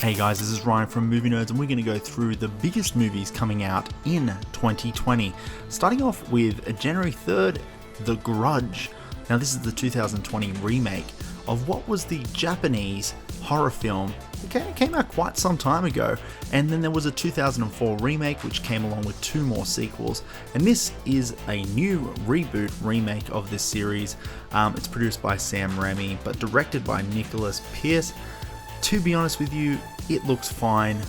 Hey guys, this is Ryan from Movie Nerds, and we're going to go through the biggest movies coming out in 2020. Starting off with January 3rd, The Grudge. Now this is the 2020 remake of what was the Japanese horror film. It came out quite some time ago, and then there was a 2004 remake which came along with 2 more sequels, and this is a new reboot remake of this series. It's produced by Sam Raimi but directed by Nicholas Pearce. To be honest with you, it looks fine,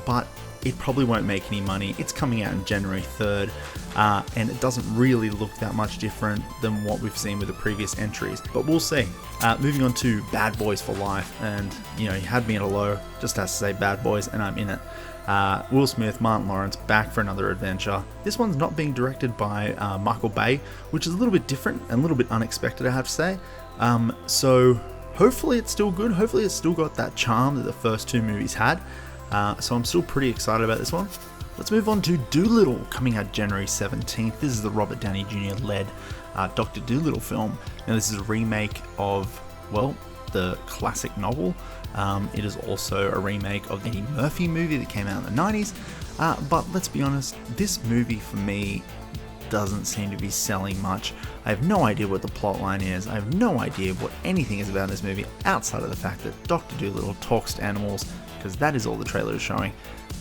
but it probably won't make any money. It's coming out on January 3rd, and it doesn't really look that much different than what we've seen with the previous entries, but we'll see. Moving on to Bad Boys for Life, and you had me at a low, just has to say Bad Boys, and I'm in it. Will Smith, Martin Lawrence, back for another adventure. This one's not being directed by Michael Bay, which is a little bit different and a little bit unexpected, I have to say. So hopefully it's still good. Hopefully it's still got that charm that the first 2 movies had. So I'm still pretty excited about this one. Let's move on to Dolittle, coming out January 17th. This is the Robert Downey Jr. led Dr. Dolittle film. Now this is a remake of, well, the classic novel. It is also a remake of the Eddie Murphy movie that came out in the 90s. But let's be honest, this movie for me doesn't seem to be selling much. I have no idea what the plot line is. I have no idea what anything is about in this movie outside of the fact that Dr. Dolittle talks to animals, because that is all the trailer is showing.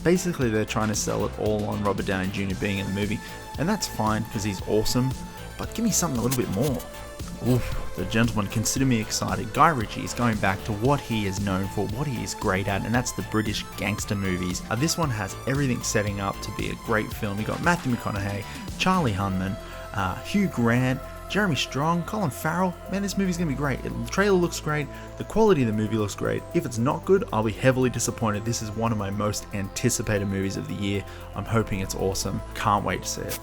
Basically, they're trying to sell it all on Robert Downey Jr. being in the movie, and that's fine because he's awesome, but give me something a little bit more. Oof, the gentleman, consider me excited. Guy Ritchie is going back to what he is known for, what he is great at, and that's the British gangster movies. This one has everything setting up to be a great film. You got Matthew McConaughey, Charlie Hunnam, Hugh Grant, Jeremy Strong, Colin Farrell. Man, this movie's gonna be great. The trailer looks great. The quality of the movie looks great. If it's not good, I'll be heavily disappointed. This is one of my most anticipated movies of the year. I'm hoping it's awesome. Can't wait to see it.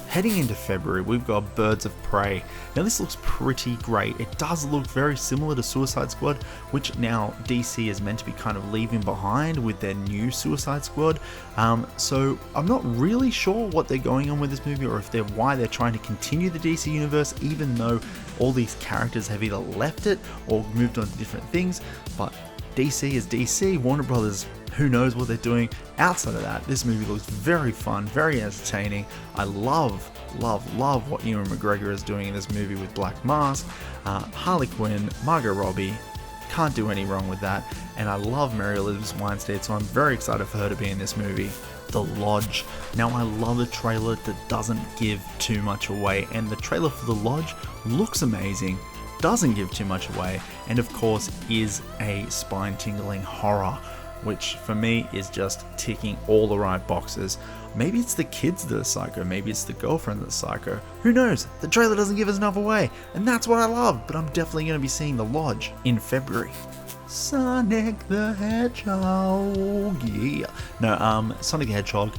Heading into February, we've got Birds of Prey. Now this looks pretty great. It does look very similar to Suicide Squad, which now DC is meant to be kind of leaving behind with their new Suicide Squad. So I'm not really sure what they're going on with this movie, or why they're trying to continue the DC universe, even though all these characters have either left it or moved on to different things. But DC is DC, Warner Brothers, who knows what they're doing. Outside of that, this movie looks very fun, very entertaining. I love what Ewan McGregor is doing in this movie with Black Mask, Harley Quinn, Margot Robbie. Can't do any wrong with that. And I love Mary Elizabeth Winstead, so I'm very excited for her to be in this movie. The Lodge. Now I love a trailer that doesn't give too much away, and the trailer for The Lodge looks amazing, doesn't give too much away, and of course is a spine-tingling horror, which for me is just ticking all the right boxes. Maybe it's the kids that are psycho, maybe it's the girlfriend that's psycho. Who knows? The trailer doesn't give us enough away, and that's what I love, but I'm definitely going to be seeing The Lodge in February. Sonic the Hedgehog, yeah. No, Sonic the Hedgehog,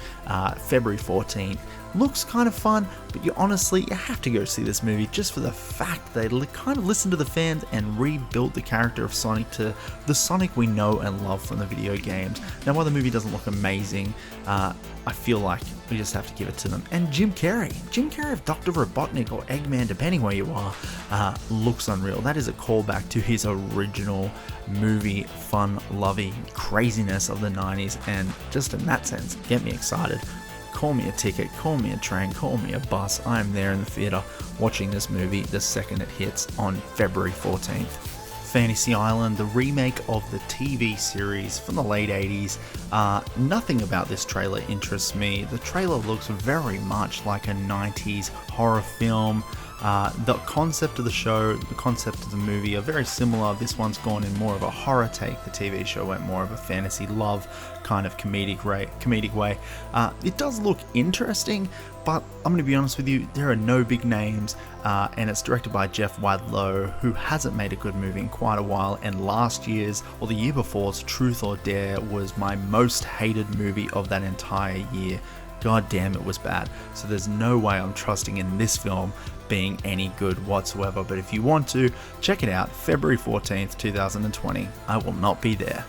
February 14th. Looks kind of fun, but you have to go see this movie just for the fact they kind of listened to the fans and rebuilt the character of Sonic to the Sonic we know and love from the video games. Now, while the movie doesn't look amazing, I feel like we just have to give it to them. And Jim Carrey of Dr. Robotnik or Eggman, depending where you are, looks unreal. That is a callback to his original movie, fun-loving craziness of the 90s, and just in that sense, get me excited. Call me a ticket, call me a train, call me a bus. I am there in the theater watching this movie the second it hits on February 14th. Fantasy Island, the remake of the TV series from the late 80s. Nothing about this trailer interests me. The trailer looks very much like a 90s horror film. The concept of the show, the concept of the movie are very similar. This one's gone in more of a horror take. The TV show went more of a fantasy love kind of comedic way. It does look interesting, but I'm going to be honest with you, there are no big names, and it's directed by Jeff Wadlow, who hasn't made a good movie in quite a while, and last year's, or the year before's, Truth or Dare was my most hated movie of that entire year. God damn, it was bad. So there's no way I'm trusting in this film being any good whatsoever, but if you want to, check it out, February 14th, 2020. I will not be there.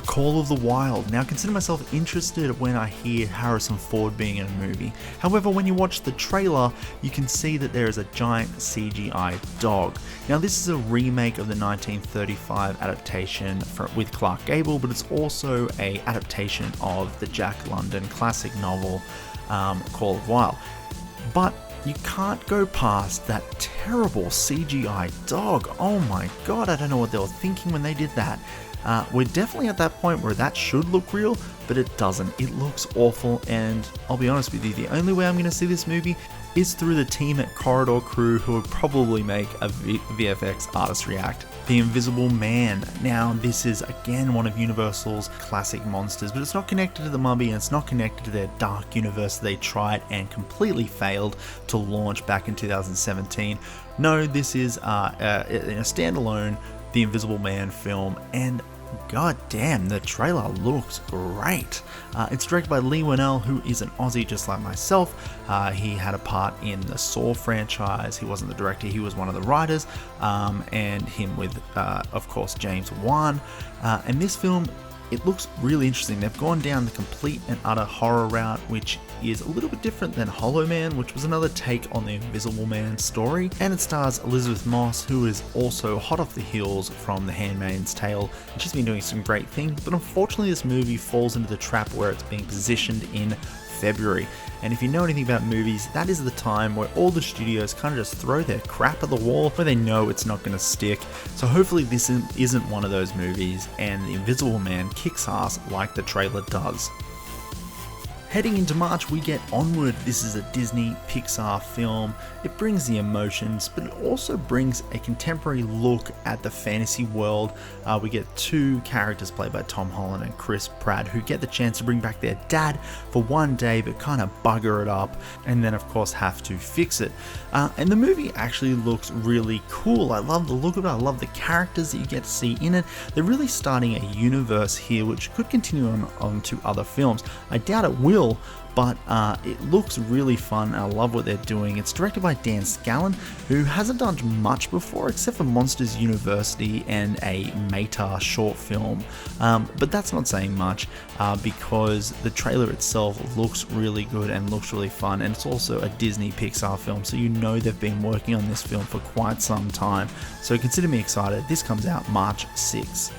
The Call of the Wild. Now, I consider myself interested when I hear Harrison Ford being in a movie. However, when you watch the trailer, you can see that there is a giant CGI dog. Now, this is a remake of the 1935 adaptation with Clark Gable, but it's also an adaptation of the Jack London classic novel, Call of the Wild. But you can't go past that terrible CGI dog. Oh my god, I don't know what they were thinking when they did that. We're definitely at that point where that should look real, but it doesn't. It looks awful, and I'll be honest with you, the only way I'm going to see this movie is through the team at Corridor Crew, who would probably make a VFX artist react. The Invisible Man. Now, this is again one of Universal's classic monsters, but it's not connected to the Mummy and it's not connected to their dark universe they tried and completely failed to launch back in 2017. No, this is a standalone The Invisible Man film, and god damn, the trailer looks great. It's directed by Leigh Whannell, who is an Aussie just like myself. He had a part in the Saw franchise. He wasn't the director, he was one of the writers, and him with, of course, James Wan. And this film, it looks really interesting. They've gone down the complete and utter horror route, which is a little bit different than Hollow Man, which was another take on the Invisible Man story. And it stars Elizabeth Moss, who is also hot off the heels from The Handmaid's Tale. And she's been doing some great things, but unfortunately this movie falls into the trap where it's being positioned in February. And if you know anything about movies, that is the time where all the studios kind of just throw their crap at the wall where they know it's not going to stick. So hopefully this isn't one of those movies and The Invisible Man kicks ass like the trailer does. Heading into March, we get Onward. This is a Disney Pixar film. It brings the emotions, but it also brings a contemporary look at the fantasy world. We get two characters played by Tom Holland and Chris Pratt, who get the chance to bring back their dad for one day, but kind of bugger it up, and then of course have to fix it. And the movie actually looks really cool. I love the look of it. I love the characters that you get to see in it. They're really starting a universe here, which could continue on to other films. I doubt it will, but it looks really fun. I love what they're doing. It's directed by Dan Scallon, who hasn't done much before except for Monsters University and a Meta short film, but that's not saying much because the trailer itself looks really good and looks really fun, and it's also a Disney Pixar film, so you know they've been working on this film for quite some time, so consider me excited. This comes out March 6th.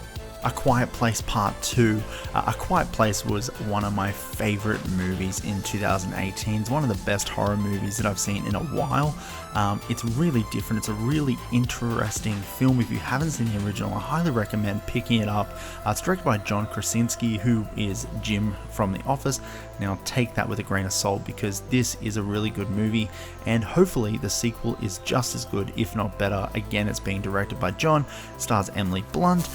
A Quiet Place Part 2. A Quiet Place was one of my favorite movies in 2018. It's one of the best horror movies that I've seen in a while. It's really different. It's a really interesting film. If you haven't seen the original, I highly recommend picking it up. It's directed by John Krasinski, who is Jim from The Office. Now take that with a grain of salt, because this is a really good movie, and hopefully the sequel is just as good, if not better. Again, it's being directed by John, stars Emily Blunt.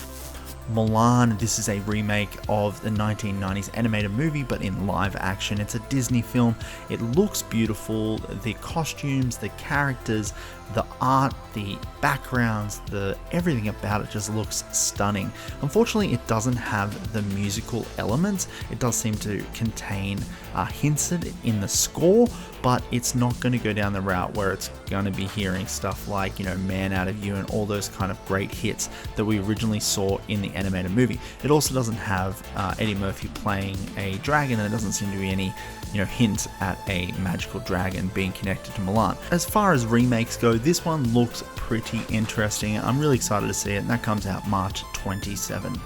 Mulan, this is a remake of the 1990s animated movie, but in live action. It's a Disney film. It looks beautiful. The costumes, the characters, the art, the backgrounds, everything about it just looks stunning. Unfortunately, it doesn't have the musical elements. It does seem to contain hints in the score, but it's not going to go down the route where it's going to be hearing stuff like, Man Out of You and all those kind of great hits that we originally saw in the animated movie. It also doesn't have Eddie Murphy playing a dragon, and there doesn't seem to be any hint at a magical dragon being connected to Mulan. As far as remakes go, this one looks pretty interesting. I'm really excited to see it, and that comes out March 27.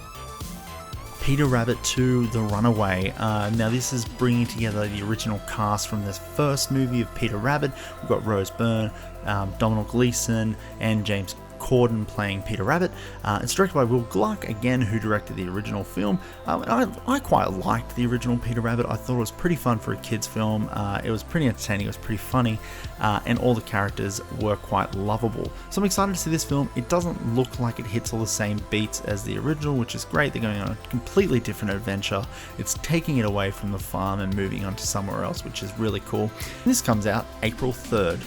Peter Rabbit 2: The Runaway. Now this is bringing together the original cast from this first movie of Peter Rabbit. We've got Rose Byrne, Domhnall Gleeson, and James Corden playing Peter Rabbit. It's directed by Will Gluck, again, who directed the original film. I quite liked the original Peter Rabbit. I thought it was pretty fun for a kids film. It was pretty entertaining, it was pretty funny, and all the characters were quite lovable. So I'm excited to see this film. It doesn't look like it hits all the same beats as the original, which is great. They're going on a completely different adventure. It's taking it away from the farm and moving on to somewhere else, which is really cool. And this comes out April 3rd.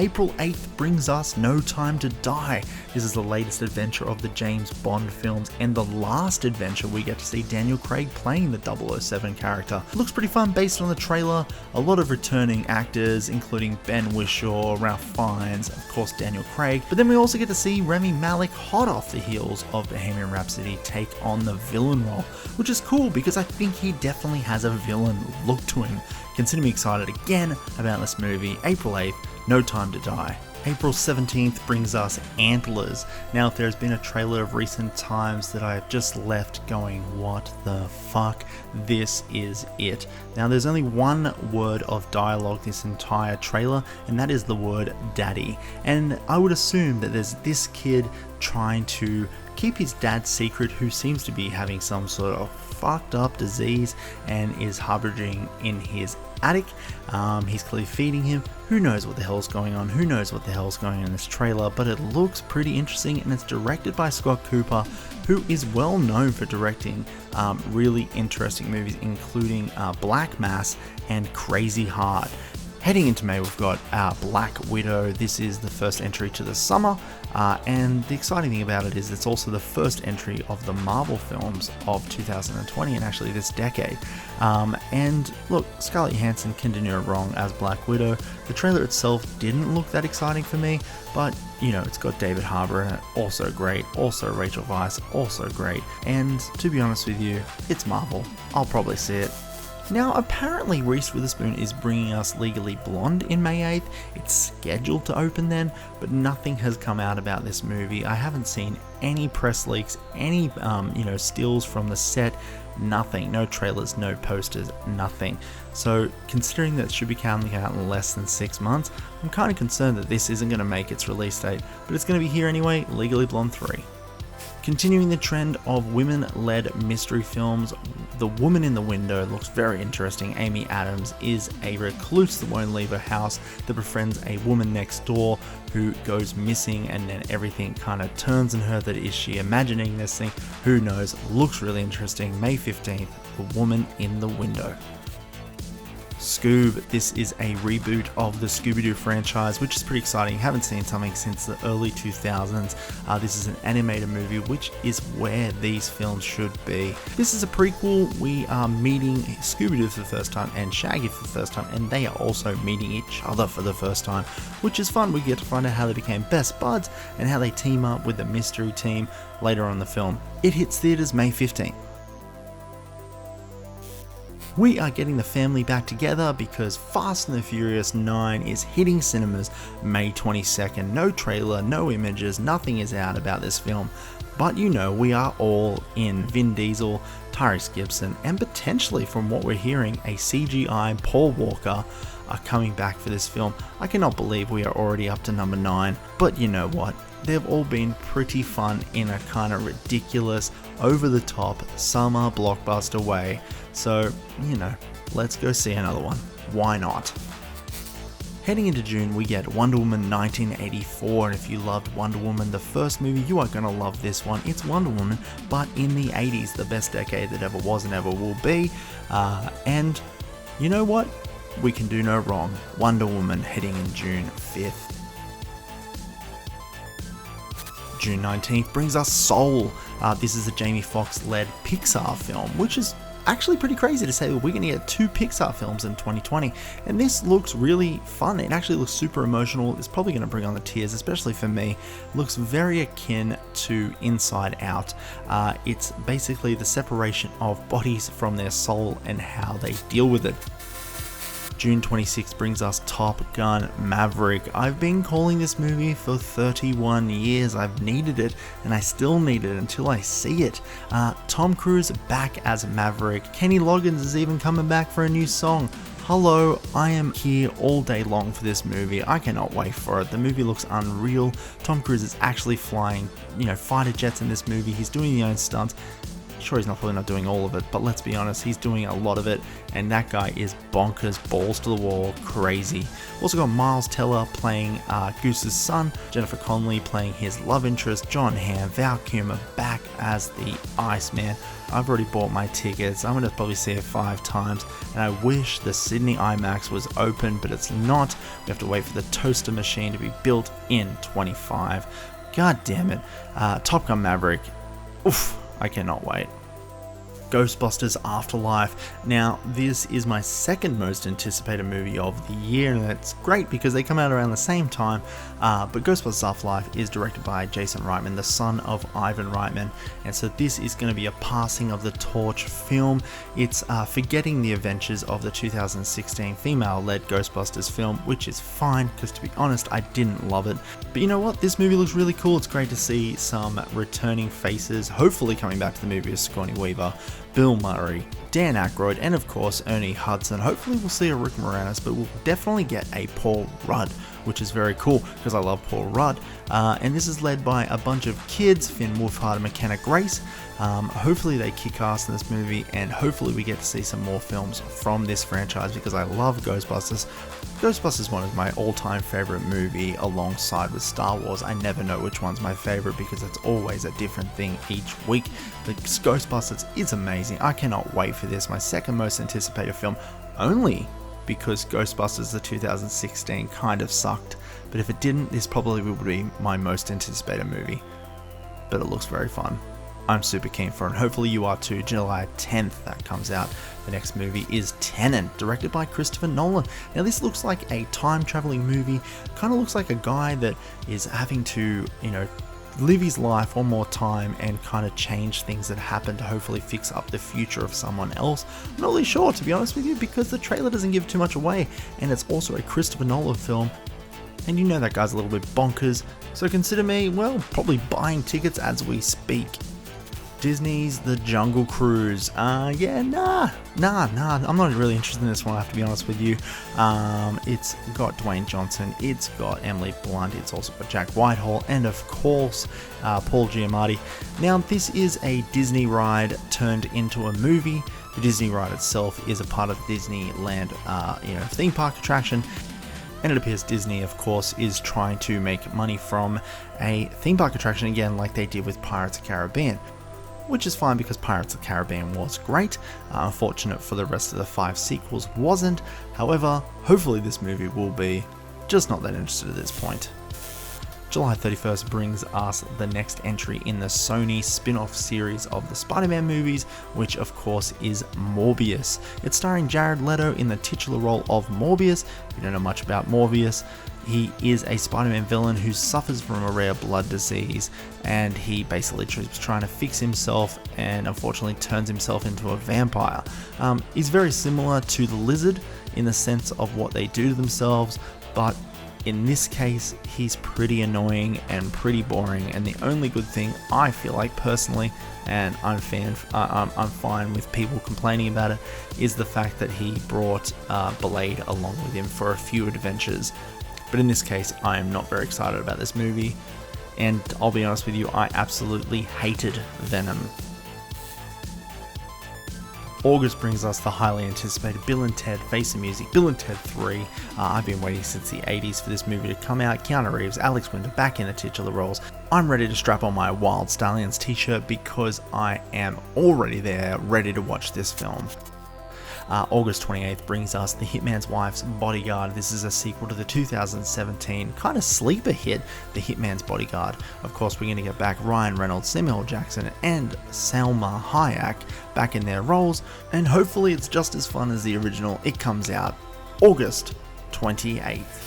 April 8th brings us No Time to Die. This is the latest adventure of the James Bond films and the last adventure we get to see Daniel Craig playing the 007 character. It looks pretty fun based on the trailer, a lot of returning actors including Ben Whishaw, Ralph Fiennes, of course Daniel Craig, but then we also get to see Rami Malek hot off the heels of Bohemian Rhapsody take on the villain role, which is cool because I think he definitely has a villain look to him. Consider me excited again about this movie. April 8th, No Time to Die. April 17th brings us Antlers. Now, if there's been a trailer of recent times that I've just left going, what the fuck? This is it. Now, there's only one word of dialogue this entire trailer, and that is the word daddy. And I would assume that there's this kid trying to keep his dad's secret, who seems to be having some sort of fucked up disease and is harboring in his attic. He's clearly feeding him. Who knows what the hell's going on? Who knows what the hell's going on in this trailer? But it looks pretty interesting, and it's directed by Scott Cooper, who is well known for directing really interesting movies, including Black Mass and Crazy Heart. Heading into May, we've got Black Widow. This is the first entry to the summer, and the exciting thing about it is it's also the first entry of the Marvel films of 2020 and actually this decade. And look, Scarlett Johansson can do no wrong as Black Widow. The trailer itself didn't look that exciting for me, but you know, it's got David Harbour in it, also great, also Rachel Weisz, also great, and to be honest with you, it's Marvel. I'll probably see it. Now, apparently Reese Witherspoon is bringing us Legally Blonde in May 8th. It's scheduled to open then, but nothing has come out about this movie. I haven't seen any press leaks, any stills from the set, nothing. No trailers, no posters, nothing. So, considering that it should be coming out in less than 6 months, I'm kind of concerned that this isn't going to make its release date, but it's going to be here anyway, Legally Blonde 3. Continuing the trend of women-led mystery films, The Woman in the Window looks very interesting. Amy Adams is a recluse that won't leave her house, that befriends a woman next door who goes missing, and then everything kind of turns on her. That is she imagining this thing? Who knows? Looks really interesting. May 15th, The Woman in the Window. SCOOB, this is a reboot of the Scooby-Doo franchise, which is pretty exciting. Haven't seen something since the early 2000s. This is an animated movie, which is where these films should be. This is a prequel. We are meeting Scooby-Doo for the first time and Shaggy for the first time, and they are also meeting each other for the first time, which is fun. We get to find out how they became best buds and how they team up with the mystery team later on in the film. It hits theaters May 15th. We are getting the family back together because Fast and the Furious 9 is hitting cinemas May 22nd. No trailer, no images, nothing is out about this film. But you know, we are all in. Vin Diesel, Tyrese Gibson, and potentially, from what we're hearing, a CGI Paul Walker are coming back for this film. I cannot believe we are already up to number 9, but you know what? They've all been pretty fun in a kind of ridiculous, over-the-top summer blockbuster way. So, you know, let's go see another one. Why not? Heading into June, we get Wonder Woman 1984, and if you loved Wonder Woman, the first movie, you are going to love this one. It's Wonder Woman, but in the 80s, the best decade that ever was and ever will be. And you know what? We can do no wrong. Wonder Woman heading in June 5th. June 19th brings us Soul. This is a Jamie Foxx-led Pixar film, which is actually pretty crazy to say that we're going to get 2 Pixar films in 2020, and this looks really fun. It actually looks super emotional. It's probably going to bring on the tears, especially for me. It looks very akin to Inside Out. It's basically the separation of bodies from their soul and how they deal with it. June 26th brings us Top Gun Maverick. I've been calling this movie for 31 years. I've needed it, and I still need it until I see it. Tom Cruise back as Maverick. Kenny Loggins is even coming back for a new song. Hello, I am here all day long for this movie. I cannot wait for it. The movie looks unreal. Tom Cruise is actually flying, fighter jets in this movie. He's doing his own stunts. Sure, he's probably not doing all of it, but let's be honest, he's doing a lot of it, and that guy is bonkers, balls to the wall, crazy. Also got Miles Teller playing Goose's son, Jennifer Connelly playing his love interest, John Hamm, Val Kilmer back as the Iceman. I've already bought my tickets. I'm going to probably see it 5 times, and I wish the Sydney IMAX was open, but it's not. We have to wait for the toaster machine to be built in 25. God damn it. Top Gun Maverick. Oof, I cannot wait. Ghostbusters Afterlife. Now, this is my second most anticipated movie of the year, and that's great because they come out around the same time. But Ghostbusters Afterlife is directed by Jason Reitman, the son of Ivan Reitman, and so this is going to be a passing of the torch film. It's forgetting the adventures of the 2016 female-led Ghostbusters film, which is fine because, to be honest, I didn't love it. But you know what? This movie looks really cool. It's great to see some returning faces, hopefully coming back to the movie as Sigourney Weaver, Bill Murray, Dan Aykroyd, and of course Ernie Hudson. Hopefully we'll see a Rick Moranis, but we'll definitely get a Paul Rudd, which is very cool because I love Paul Rudd. And this is led by a bunch of kids, Finn Wolfhard and McKenna Grace. Hopefully they kick ass in this movie, and hopefully we get to see some more films from this franchise because I love Ghostbusters. Ghostbusters is one of my all-time favorite movie alongside with Star Wars. I never know which one's my favorite because it's always a different thing each week. The Ghostbusters is amazing. I cannot wait for this. My second most anticipated film, only because Ghostbusters the 2016 kind of sucked. But if it didn't, this probably would be my most anticipated movie. But it looks very fun. I'm super keen for it, and hopefully you are too. July 10th that comes out. The next movie is Tenet, directed by Christopher Nolan. Now this looks like a time-traveling movie, kind of looks like a guy that is having to, live his life one more time and kind of change things that happen to hopefully fix up the future of someone else. I'm not really sure, to be honest with you, because the trailer doesn't give too much away, and it's also a Christopher Nolan film, and you know that guy's a little bit bonkers, so consider me, well, probably buying tickets as we speak. Disney's The Jungle Cruise. I'm not really interested in this one, I have to be honest with you. It's got Dwayne Johnson, it's got Emily Blunt, it's also got Jack Whitehall, and of course, Paul Giamatti. Now, this is a Disney ride turned into a movie. The Disney ride itself is a part of Disneyland, theme park attraction. And it appears Disney, of course, is trying to make money from a theme park attraction again, like they did with Pirates of the Caribbean. Which is fine because Pirates of the Caribbean was great. Unfortunate for the rest of the 5 sequels wasn't. However, hopefully this movie will be. Just not that interested at this point. July 31st brings us the next entry in the Sony spin-off series of the Spider-Man movies, which of course is Morbius. It's starring Jared Leto in the titular role of Morbius. If you don't know much about Morbius, he is a Spider-Man villain who suffers from a rare blood disease, and he basically is trying to fix himself and unfortunately turns himself into a vampire. He's very similar to the Lizard in the sense of what they do to themselves, but in this case, he's pretty annoying and pretty boring, and the only good thing I feel like personally, and I'm fine with people complaining about it, is the fact that he brought Blade along with him for a few adventures. But in this case, I am not very excited about this movie, and I'll be honest with you, I absolutely hated Venom. August brings us the highly anticipated Bill and Ted Face the Music, Bill and Ted 3. I've been waiting since the 80s for this movie to come out. Keanu Reeves, Alex Winter back in the titular roles. I'm ready to strap on my Wild Stallions t-shirt because I am already there, ready to watch this film. August 28th brings us The Hitman's Wife's Bodyguard. This is a sequel to the 2017 kind of sleeper hit, The Hitman's Bodyguard. Of course, we're going to get back Ryan Reynolds, Samuel Jackson, and Salma Hayek back in their roles, and hopefully it's just as fun as the original. It comes out August 28th.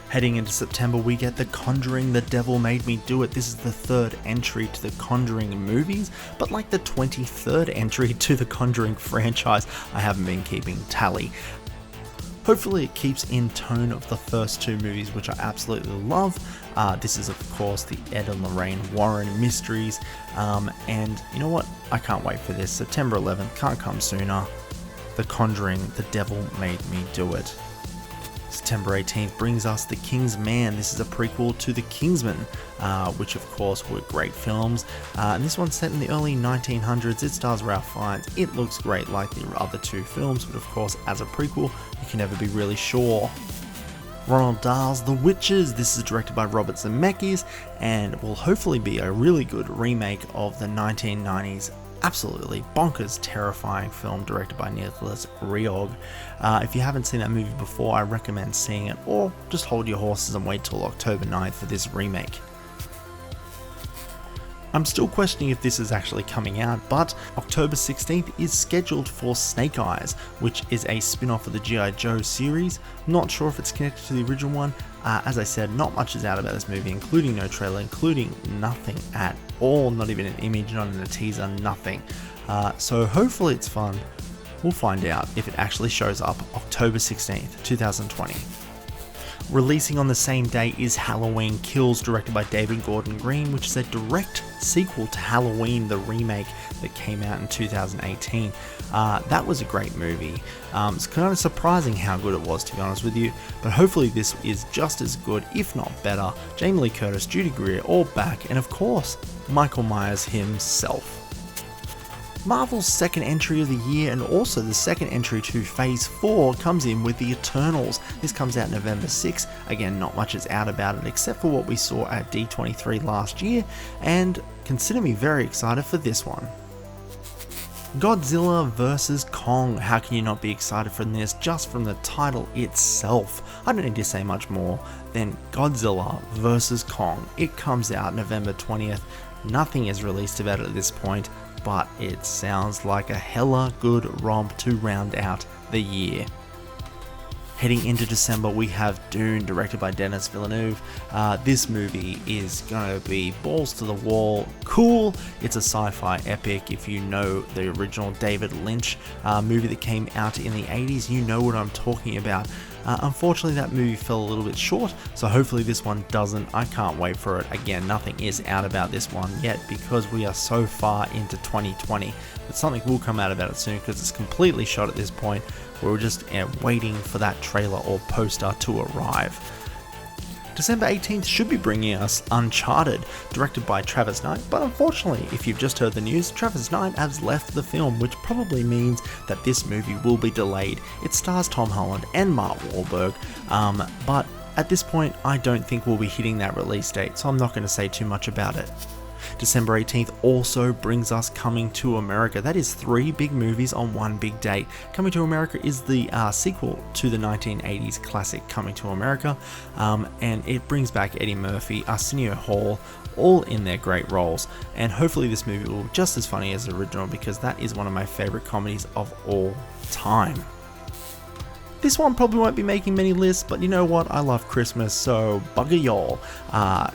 Heading into September, we get The Conjuring, The Devil Made Me Do It. This is the 3rd entry to the Conjuring movies, but like the 23rd entry to the Conjuring franchise. I haven't been keeping tally. Hopefully it keeps in tone of the first 2 movies, which I absolutely love. This is of course the Ed and Lorraine Warren mysteries, and you know what? I can't wait for this. September 11th, can't come sooner. The Conjuring, The Devil Made Me Do It. September 18th brings us The King's Man. This is a prequel to The Kingsman, which of course were great films. And this one's set in the early 1900s. It stars Ralph Fiennes. It looks great like the other two films, but of course as a prequel, you can never be really sure. Roald Dahl's The Witches. This is directed by Robert Zemeckis and will hopefully be a really good remake of the 1990s absolutely bonkers, terrifying film directed by Nicholas Riog. If you haven't seen that movie before, I recommend seeing it, or just hold your horses and wait till October 9th for this remake. I'm still questioning if this is actually coming out, but October 16th is scheduled for Snake Eyes, which is a spin-off of the G.I. Joe series. Not sure if it's connected to the original one. As I said, not much is out about this movie, including no trailer, including nothing at all, not even an image, not even a teaser, nothing. So hopefully it's fun. We'll find out if it actually shows up October 16th, 2020. Releasing on the same day is Halloween Kills, directed by David Gordon Green, which is a direct sequel to Halloween, the remake that came out in 2018. That was a great movie. It's kind of surprising how good it was, to be honest with you, but hopefully this is just as good, if not better. Jamie Lee Curtis, Judy Greer, all back, and of course, Michael Myers himself. Marvel's second entry of the year, and also the second entry to Phase 4, comes in with The Eternals. This comes out November 6th. Again, not much is out about it except for what we saw at D23 last year, and consider me very excited for this one. Godzilla vs. Kong. How can you not be excited from this just from the title itself? I don't need to say much more than Godzilla vs. Kong. It comes out November 20th. Nothing is released about it at this point, but it sounds like a hella good romp to round out the year. Heading into December, we have Dune, directed by Denis Villeneuve. This movie is going to be balls to the wall, cool. It's a sci-fi epic. If you know the original David Lynch movie that came out in the 80s, you know what I'm talking about. Unfortunately, that movie fell a little bit short, so hopefully this one doesn't. I can't wait for it. Again, nothing is out about this one yet because we are so far into 2020, but something will come out about it soon because it's completely shot at this point. We're just waiting for that trailer or poster to arrive. December 18th should be bringing us Uncharted, directed by Travis Knight, but unfortunately, if you've just heard the news, Travis Knight has left the film, which probably means that this movie will be delayed. It stars Tom Holland and Mark Wahlberg, but at this point, I don't think we'll be hitting that release date, so I'm not going to say too much about it. December 18th also brings us Coming to America. That is 3 big movies on one big date. Coming to America is the sequel to the 1980s classic Coming to America, and it brings back Eddie Murphy, Arsenio Hall, all in their great roles, and hopefully this movie will be just as funny as the original because that is one of my favorite comedies of all time. This one probably won't be making many lists, but you know what? I love Christmas, so bugger y'all.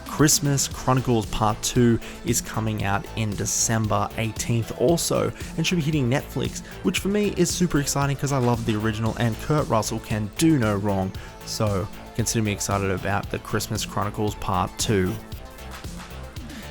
Christmas Chronicles Part 2 is coming out in December 18th also, and should be hitting Netflix, which for me is super exciting because I love the original and Kurt Russell can do no wrong, so consider me excited about the Christmas Chronicles Part 2.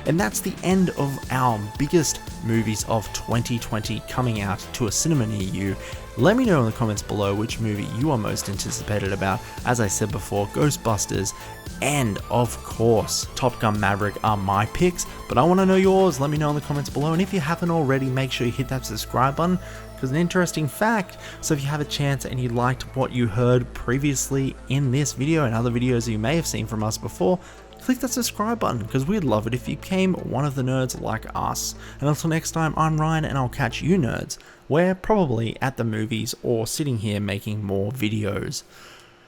And that's the end of our biggest movies of 2020 coming out to a cinema near you. Let me know in the comments below which movie you are most anticipated about. As I said before, Ghostbusters and, of course, Top Gun Maverick are my picks, but I want to know yours. Let me know in the comments below, and if you haven't already, make sure you hit that subscribe button, because an interesting fact, so if you have a chance and you liked what you heard previously in this video and other videos you may have seen from us before, click that subscribe button because we'd love it if you became one of the nerds like us. And until next time, I'm Ryan and I'll catch you nerds. We're probably at the movies or sitting here making more videos.